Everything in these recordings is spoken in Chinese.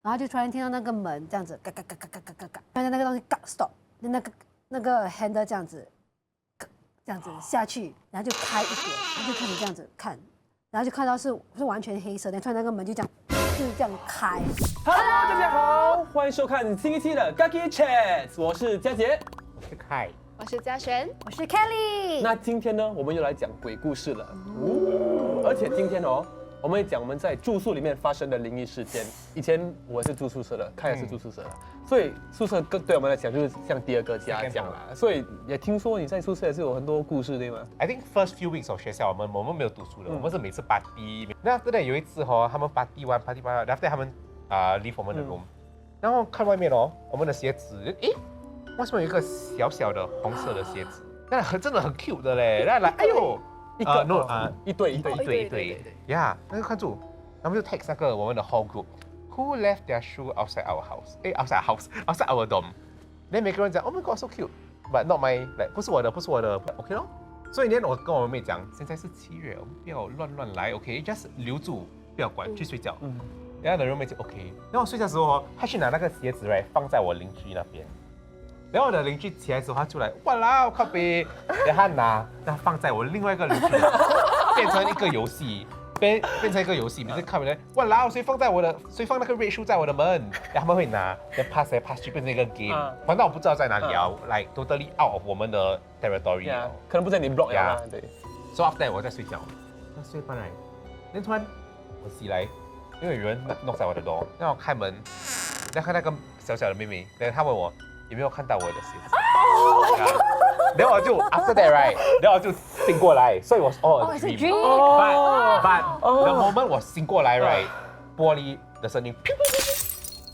然后就突然听到那个门这样子嘎嘎嘎嘎嘎嘎嘎嘎，突然那个东西嘎 stop， 那个 handle 这样子下去，然后就开一点，然后就开始这样子看，然后就看到是完全黑色，然后突然那个门就这样开。Hello， 大家好，欢迎收看新一期的 Gaki Chat， 我是佳杰，我是凯，我是嘉璇，我是 Kelly。那今天呢，我们又来讲鬼故事了。而且今天哦，我们会讲我们在住宿里面发生的灵异事件。以前我是住宿舍的，凯也是住宿舍的，所以宿舍对我们来讲就是像第二个家这样啦。所以也听说你在宿舍也是有很多故事，对吗 I think first few weeks of 学校我们没有读书的，我们是每次 party。那 after that 有一次他们 party 完 after that 他们leave 我们的 room，然后看外面我们的鞋子，诶，为什么有一个小小的红色的鞋子？那真的很 cute 的嘞，然后来，哎呦，一对呀，那个看住，然后就 text 那个我们的 whole group。Who left their shoe outside our house? outside our dorm. Then 每个人讲 ，Oh my God, so cute, but not my, like 不是我的 ，OK 咯。所以呢，我跟我妹讲，现在是7月，我们不要乱来 ，OK，just 留住，不要管，去睡觉。然后我的 roommate 就 OK。然后我睡觉的时候他去拿那个鞋子放在我邻居那边。然后我的邻居起来之后，他就来，哇啦，靠背，然后他拿，那放在我另外一个邻居，变成一个游戏。变成一个游戏，每次看人，哇啦，谁放那个 red shoe 在我的门，然后他们会拿，然后 pass 来 pass 去变成一个 game，反正我不知道在哪里like totally out of 我们的 territory，可能不在你 block 呀，对。So after that 我在睡觉，那睡半来，然后突然我起来，因为有人knock在我的 door， 然后我开门，然后看那个小小的妹妹，然后她问我有没有看到我的鞋子。然后我就 after that right， 然后我就醒过来，所以我dream。But the moment 我醒过来 right， 玻璃的声音，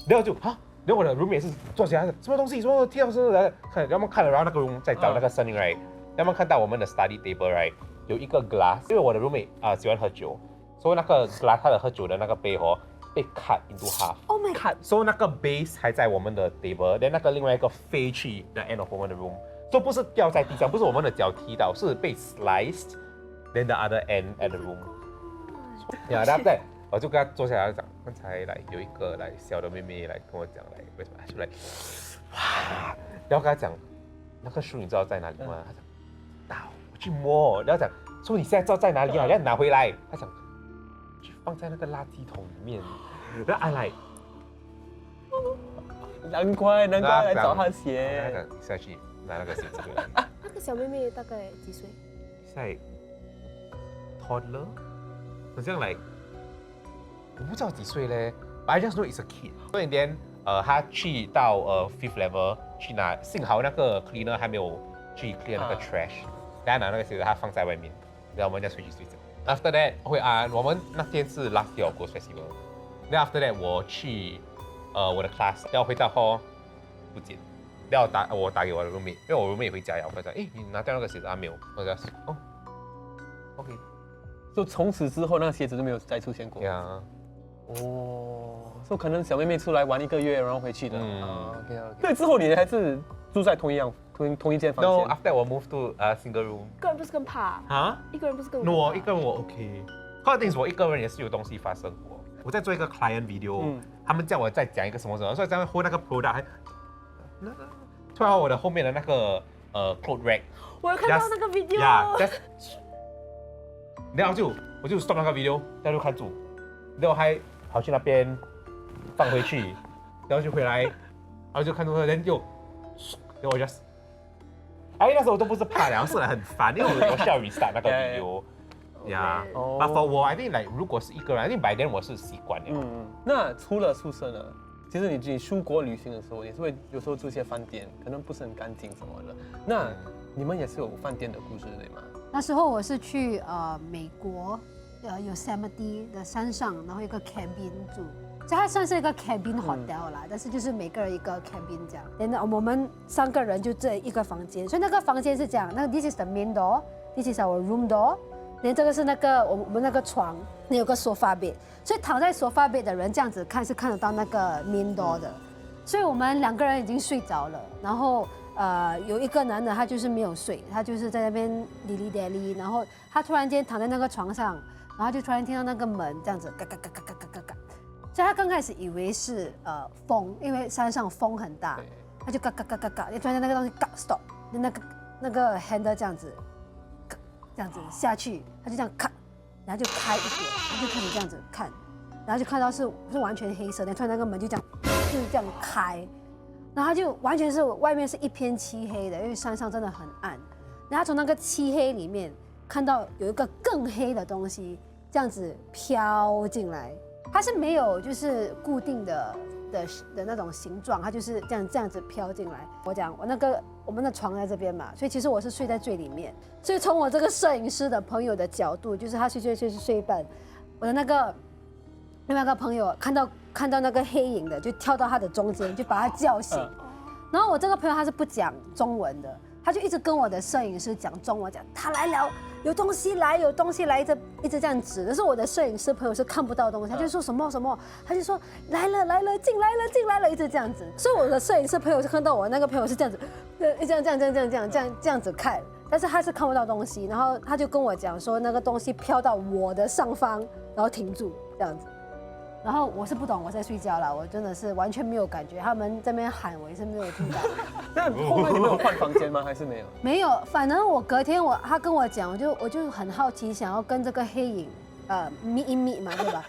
然后就然后我的 roommate 是坐起来，什么东西，什么听到声音来看，然后看了，然后那个 room 在找那个声音 right， 然后看到我们的 study table right 有一个 glass， 因为我的 roommate 喜欢喝酒，所以那个 glass 他的喝酒的那个杯被 cut into half。Oh my god！ 所以那个 base 还在我们的 table， 然后那个另外一个飞去 the end of 我们的 room。都不是掉在地上，不是我们的脚踢到，是被 sliced，then the other end at the room。然后对，我就跟他坐下来讲，刚才有一个小的妹妹来跟我讲为什么，就哇，然后跟他讲那个书你知道在哪里吗？他讲到我去摸，然后讲说你现在知道在哪里啊？要拿回来。他讲就放在那个垃圾桶里面。然后难怪来找他鞋。他讲下去。拿那个鞋子回来。那个小妹妹大概几岁？在 toddler， 好像我不知道几岁嘞。But I just know it's a kid。所以连他去到5th level 去拿，幸好那个 cleaner 还没有去 clear 那个 trash， 然后拿那个鞋子他放在外面，然后我们再回去睡觉。After that 我们那天是 last day of Ghost Festival。然后 after that 我去我的 class， 然后回到 hall 不见。然后我打给我的 roommate， 因为我 roommate 也回家呀，我讲，你拿掉那个鞋子没有？我讲OK。就从此之后，那个鞋子就没有再出现过。呀。所以可能小妹妹出来玩1个月，然后回去的。OK。对，之后你还是住在同一间房间。No, after 我 move to single room。一个人不是更怕一个人不是更怕。我一个人我 OK。或者我一个人也是有东西发生过。我在做一个 client video，他们叫我再讲一个什么，所以在hold那个 product。突然我的后面的那个cloth rack， 我有看到那个 video， 然后我就 stop 那个 video， 然后就看住，然后还跑去那边放回去，然后就回来，然后就看住他，然后我 just， 那时候我都不是怕，然后是很烦，因为我需要 restart 那个 video。But for 我 I think 如果是一个人 I think by then 我是习惯了。那除了宿舍呢？其实你出国旅行的时候，也是会有时候住一些饭店，可能不是很干净什么的。那你们也是有饭店的故事对吗？那时候我是去美国Yosemite 的山上，然后一个 cabin 住，就它算是一个 cabin hotel 啦，但是就是每个人一个 cabin 这样。然后我们3个人就这一个房间，所以那个房间是这样，那 this is the main door，this is our room door。连这个是我们那个床，那有个 sofa bed， 所以躺在 sofa bed 的人这样子看是看得到那个 main door 的，所以我们2个人已经睡着了，然后有一个男的他就是没有睡，他就是在那边哩哩咧哩，然后他突然间躺在那个床上，然后就突然听到那个门这样子嘎嘎嘎嘎嘎嘎嘎嘎，所以他刚开始以为是风，因为山上风很大，他就嘎嘎嘎嘎嘎，突然间那个东西嘎 stop， 那个 handle 这样子，这样子下去，他就这样咔，然后就开一点，他就开始这样子看，然后就看到是完全黑色的，突然那个门就这样就是这样开，然后他就完全是外面是一片漆黑的，因为山上真的很暗，然后从那个漆黑里面看到有一个更黑的东西这样子飘进来，它是没有就是固定的那种形状，它就是这样子飘进来。我们的床在这边嘛，所以其实我是睡在最里面。所以从我这个摄影师的朋友的角度，就是他睡一半，我的那个另外一个朋友看到那个黑影的，就跳到他的中间，就把他叫醒。然后我这个朋友他是不讲中文的，他就一直跟我的摄影师讲中文，讲他来了，有东西来，一直这样指。但是我的摄影师朋友是看不到东西，他就说什么什么，他就说来了，进来了，一直这样子。所以我的摄影师朋友就看到我那个朋友是这样子，这样子看，但是他是看不到东西。然后他就跟我讲说那个东西飘到我的上方，然后停住这样子。然后我是不懂，我在睡觉了，我真的是完全没有感觉。他们在那边喊，我也是没有听到。那后面你们有换房间吗？还是没有？没有，反正我隔天他跟我讲，我就很好奇，想要跟这个黑影meet in meet 嘛，对吧？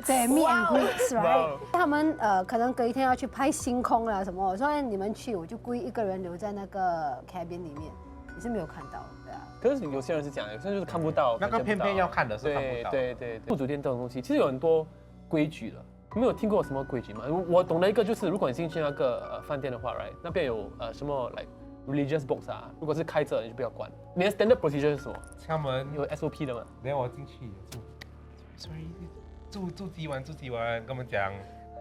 对 meet and greet right。他们可能隔一天要去拍星空啦什么，我说你们去，我就故意一个人留在那个 cabin 里面，也是没有看到，对啊。可是有些人是讲，有些人就是看不到。那个偏偏要看的是看不到。对，住酒店这种东西其实有很多规矩的。你们有听过什么规矩吗？我懂的一个就是，如果你进去那个饭店的话 ，right， 那边有什么 like religious box 啊，如果是开着你就不要关。你的 standard procedure 是什么？敲门有 SOP 的吗？等我进去，sorry，住几晚，跟我们讲，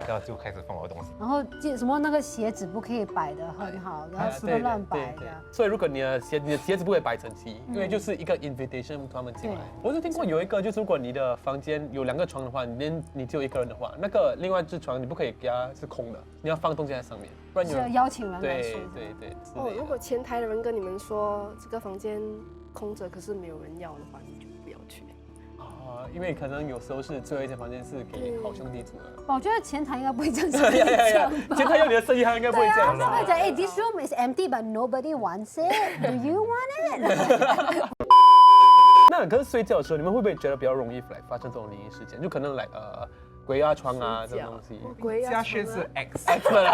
然后就开始放我的东西。然后什么那个鞋子不可以摆得很好，然后随便乱摆的。所以如果你的鞋子不会摆整齐，因为就是一个 invitation 他们进来。我是听过有一个，就是如果你的房间有2个床的话，你只有1个人的话，那个另外一只床你不可以给它是空的，你要放东西在上面，不然是要邀请人来睡。对。如果前台的人跟你们说这个房间空着，可是没有人要的话，你就不要去。因为可能有时候是最后一间房间是给好兄弟住的。我觉得前台应该不会这样讲吧。前台要你的生意，他应该不会这样。他会讲，this room is empty but nobody wants it. Do you want it? 那可是睡觉的时候，你们会不会觉得比较容易发生这种灵异事件？就可能鬼压床啊这种东西。嘉轩是 expert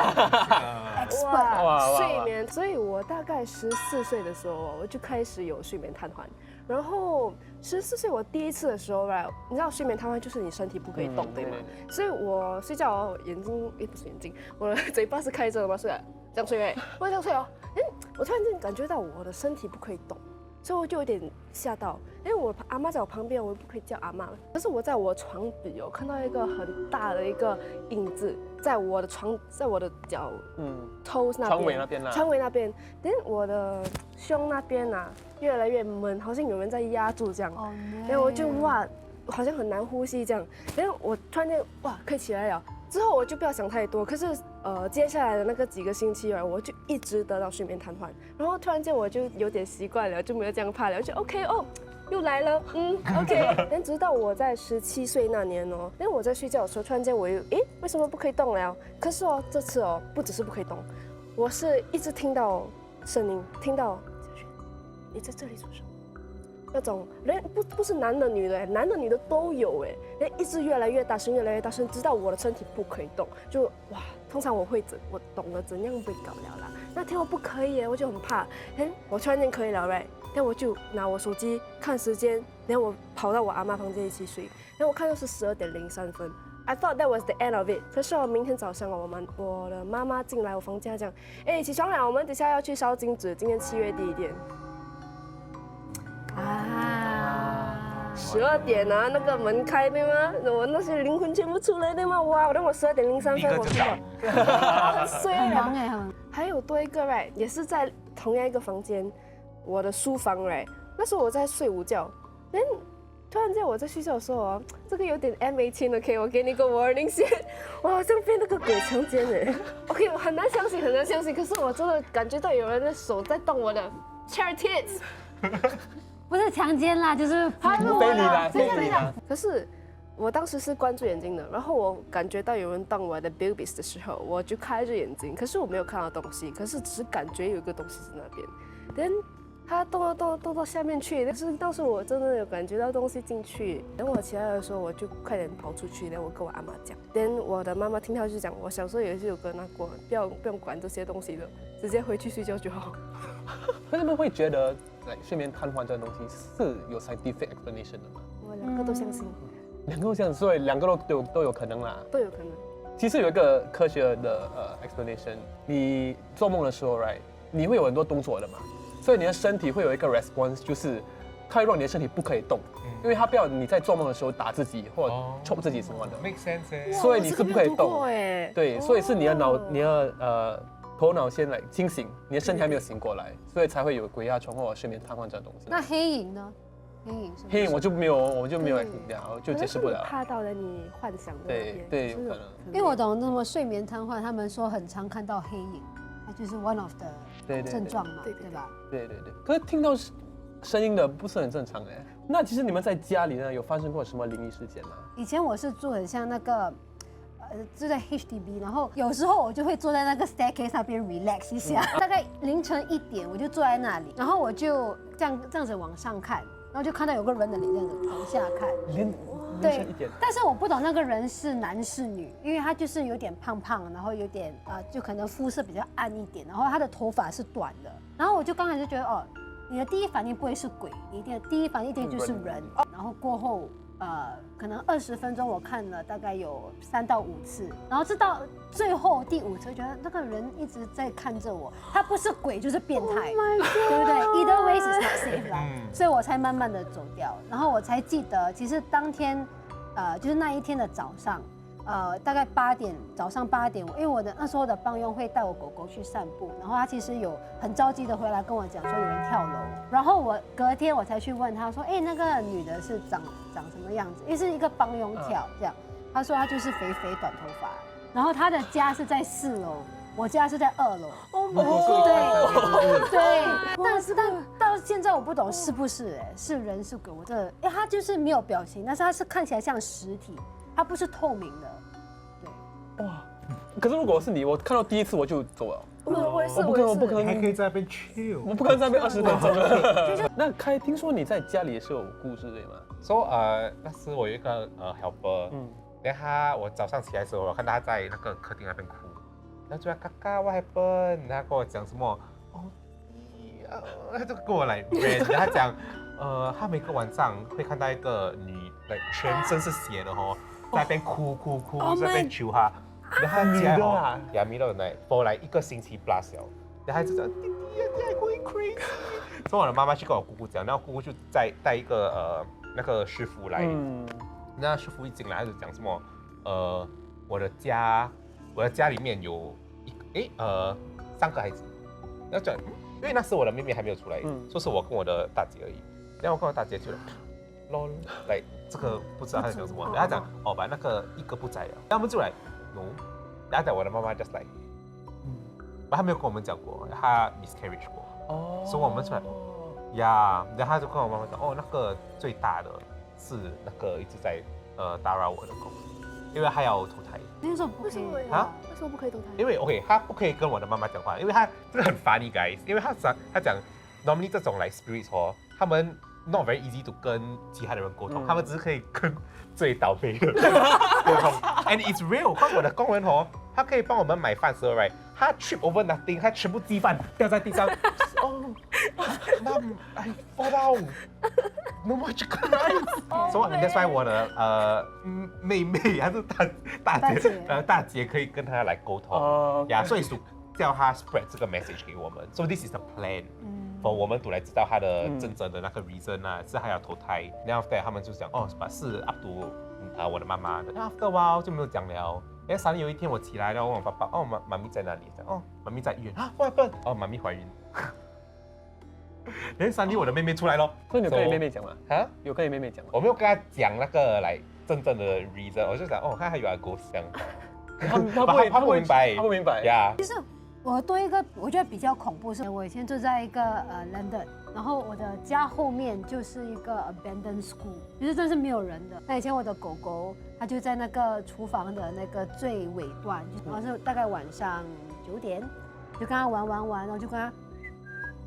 哇，睡眠。所以我大概14岁的时候，我就开始有睡眠瘫痪。然后14岁我第一次的时候吧，你知道睡眠瘫痪就是你身体不可以动，对吗？所以我睡觉眼睛不是眼睛，我的嘴巴是开着的嘛，是这样睡我这样睡哦，我突然间感觉到我的身体不可以动。所以我就有点吓到，因为我阿妈在我旁边，我不可以叫阿妈。可是我在我床底看到一个很大的一个影子，在我的脚toes 那边，床尾那边，但我的胸那边啊越来越闷，好像有人在压住这样。然后我就好像很难呼吸这样。然后我突然间可以起来了。之后我就不要想太多，可是接下来的那个几个星期我就一直得到睡眠瘫痪，然后突然间我就有点习惯了，就没有这样怕了，我就 OK 又来了，OK。但直到我在17岁那年因为我在睡觉的时候，突然间我又为什么不可以动了？可是这次不只是不可以动，我是一直听到声音，听到你在这里做什么？那种连不是男的女的，男的女的都有一直越来越大声，直到我的身体不可以动，就通常我懂得怎样被搞了啦。那天我不可以我就很怕，我突然间可以了但我就拿我手机看时间，然后我跑到我阿妈房间一起睡，然后我看到是12:03。I thought that was the end of it。可是明天早上我的妈妈进来我房间讲，起床了，我们等下要去烧金纸，今天7月第1天。12点啊，那个门开对吗？我那些灵魂全部出来对吗？等我12:03我听到，很衰了。还有多一个也是在同样一个房间，我的书房那时候我在睡午觉，突然间我在睡觉的时候这个有点 M18 OK， 我给你个 warning 先，我好像被那个鬼强奸OK， 我很难相信，可是我真的感觉到有人的手在动我的 chair tits。不是强奸啦，就是非礼啦。可是我当时是关住眼睛的，然后我感觉到有人动我的 pubis 的时候，我就开着眼睛，可是我没有看到东西，可是只感觉有一个东西在那边。then 它动到下面去，但是当时我真的有感觉到东西进去。等我起来的时候，我就快点跑出去，然后我跟我阿妈讲。then 我的妈妈听到就讲，我小时候也是有跟她过，不用管这些东西的，直接回去睡觉就好。可是他们会觉得，睡眠瘫痪这个东西是有 scientific explanation 的吗？我两个都相信，两个都这样，所以两个都有可能啦。都有可能。其实有一个科学的explanation，你做梦的时候 ，right， 你会有很多动作的嘛，所以你的身体会有一个 response， 就是它会让你的身体不可以动，因为它不要你在做梦的时候打自己或者戳自己什么的， make sense 所以你是不可以动。哎，对，所以是你的头脑先来清醒，你的身体还没有醒过来，所以才会有鬼压床或者睡眠瘫痪这种东西。那黑影呢？黑影是不是？黑影我就没有就解释不了。怕到了你幻想的那边，对，有可能。因为我懂那么睡眠瘫痪，他们说很常看到黑影，它就是 one of the 症状嘛，对吧？对。可是听到声音的不是很正常哎。那其实你们在家里呢有发生过什么灵异事件吗？以前我是住很像那个。住在 HDB， 然后有时候我就会坐在那个 staircase 那边 relax 一下，大概凌晨1点我就坐在那里，然后我就这样子往上看，然后就看到有个人的脸这样子往下看，对，但是我不懂那个人是男是女，因为他就是有点胖胖，然后有点就可能肤色比较暗一点，然后他的头发是短的，然后我就刚才就觉得哦，你的第一反应不会是鬼，你的第一反应一定就是人，然后过后。可能20分钟我看了大概有3到5次，然后直到最后第5次，觉得那个人一直在看着我，他不是鬼就是变态，对不对 ？Either way is not safe 啦，所以我才慢慢的走掉，然后我才记得，其实当天，就是那一天的早上。大概早上8点，因为我的那时候的帮佣会带我狗狗去散步，然后他其实有很着急的回来跟我讲说有人跳楼，然后我隔天我才去问他说，那个女的是长什么样子？因为是一个帮佣跳这样，他说他就是肥短头发，然后他的家是在4楼，我家是在2楼。对，但是到现在我不懂是不是是人是鬼，我真的，他就是没有表情，但是他是看起来像实体。它不是透明的，对。哇！可是如果是你，我看到第1次我就走了。我不可能，还可以在那边 chill， 我不可能在那边20分钟了。那听说你在家里也是有故事对吗？So 那时我有一个helper，然后我早上起来的时候，我看到他在那个客厅那边哭，然后就说：“嘎嘎 ，what happened？” 他跟我讲什么？他就跟我来 rant， 他讲他每个晚上会看到一个女，全身是血的在那边哭，在那边求他。然后他起来middle of the night for 1个星期 plus 了，然后他就讲弟弟 going crazy， 所以我的妈妈去跟我姑姑讲，然后姑姑就带一个那个师傅来，那师傅一进来他就讲什么我的家里面有3个孩子，然后讲因为那时我的妹妹还没有出来，说是我跟我的大姐而已，然后我跟我大姐就lol 来这个不知道他在讲什么，然后他讲把那个1个不在了，然后我们就来。No， 然后我的妈妈 just like， 她没有跟我们讲过，她 miscarriage 过，所以我们出来，呀，然后她就跟我妈妈讲，那个最大的是那个一直在打扰我的狗，因为她要投胎。为什么不可以啊？为什么不可以投胎？因为 OK， 她不可以跟我的妈妈讲话，因为她真的很 funny guys， 因为她讲 normally 这种like spirits 他们 not very easy to 跟其他的人沟通，他们只是可以跟最倒霉的沟通。And it's real， 看我的工人他可以帮我们买饭时候 ，right， 他 trip over nothing， 他全部鸡饭掉在地上。Mom， I fall down，no more chicken rice。So that's why 我的妹妹还是大姐可以跟他来沟通，所以叫他 spread 这个 message 给我们。So this is the plan。for 我们都来知道他的真正的那个 reason 是还要投胎，然后 after 他们就讲是 up to 我的妈妈的，然后 after a while 就没有讲了。然后有一天我起来了，问我爸爸妈咪在哪里？讲妈咪在医院what happened？ 妈咪怀孕。然后3天我的妹妹出来咯，所以你有跟你妹妹讲吗？有跟你妹妹讲吗？我没有跟她讲那个来真正的 reason， 我就讲他还有个 ghost 这样。他不明白，其实我多一个我觉得比较恐怖是，我以前住在一个London，然后我的家后面就是一个 abandoned school， 就是真是没有人的。那以前我的狗狗它就在那个厨房的那个最尾端，然后是大概晚上9点，就跟它玩，然后就跟它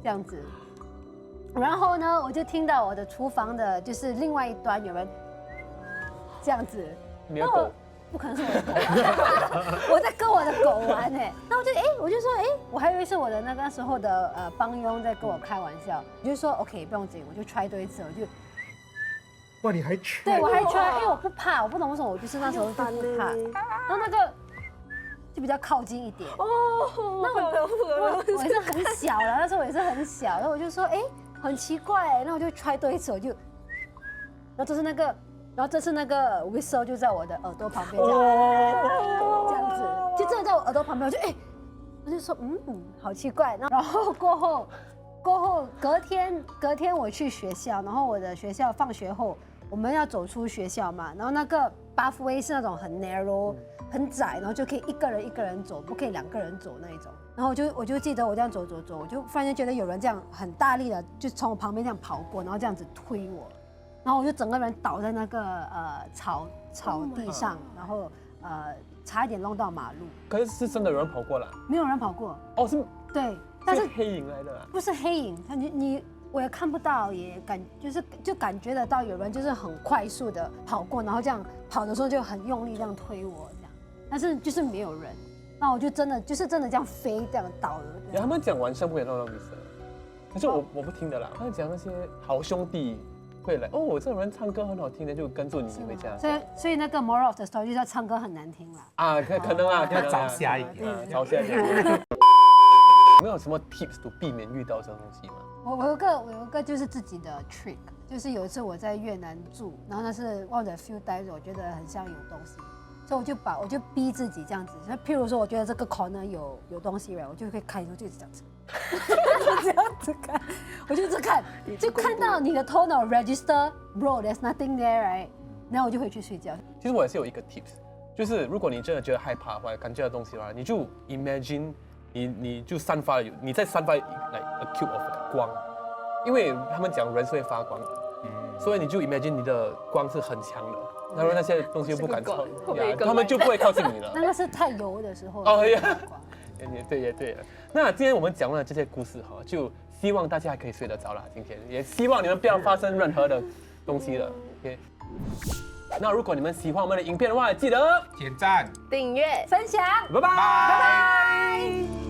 这样子。然后呢，我就听到我的厨房的就是另外一端有人这样子，你的狗。不可能是我的狗，我在跟我的狗玩哎，那我就说我还以为是我的那个时候的帮佣在跟我开玩笑，我就说 OK 不用紧，我就 try 多一次，我就，哇，你还去？对我还 try，因为我不怕，我不懂为什么我就是那时候就不怕，然后那个就比较靠近一点，那我也是很小了，那时候我也是很小，然后我就说很奇怪，那我就 try 多一次，然后就是那个。然后这次那个 whistle 就在我的耳朵旁边这样子，就真的在我耳朵旁边，我就说好奇怪。然后过后隔天我去学校，然后我的学校放学后我们要走出学校嘛，然后那个 pathway 是那种很 narrow 很窄，然后就可以一个人走，不可以2个人走那一种。然后我就记得我这样走，我就忽然间觉得有人这样很大力的就从我旁边这样跑过，然后这样子推我。然后我就整个人倒在那个草地上，然后差一点弄到马路。可是是真的有人跑过来？没有人跑过。哦，是。对，但是黑影来的啦。不是黑影，我也看不到，也就感觉得到有人就是很快速的跑过，然后这样跑的时候就很用力这样推我这样，但是就是没有人。那我就真的这样飞这样倒了。他们讲晚上不可以乱比赛，可是我不听的啦。他们讲那些好兄弟。会来这个人唱歌很好听的，就跟住你回家。所以那个 moral of the story 就是他唱歌很难听了啊，可能啊，要早下一点，早下一点。有没有什么 tips to 避免遇到这种东西吗？我有一个就是自己的 trick， 就是有一次我在越南住，然后那是 one of the few times 我觉得很像有东西，所以我就逼自己这样子，譬如说我觉得这个 corner 有东西，我就会看，就一直这样子。这样子看，我就一直看，就看到你的头脑 register bro there's nothing there right， 然后我就回去睡觉。其实我也是有一个 tips， 就是如果你真的觉得害怕或者感觉到东西的话，你就 imagine 你就你在散发 like a cube of 光，因为他们讲人是会发光的，所以你就 imagine 你的光是很强的，然后那些东西又不敢靠，他们就不会靠近你了。那个是太油的时候。哦呀。也对。那今天我们讲了这些故事哈，就希望大家可以睡得着了。今天也希望你们不要发生任何的东西了。OK。那如果你们喜欢我们的影片的话，记得点赞、订阅、分享，拜拜。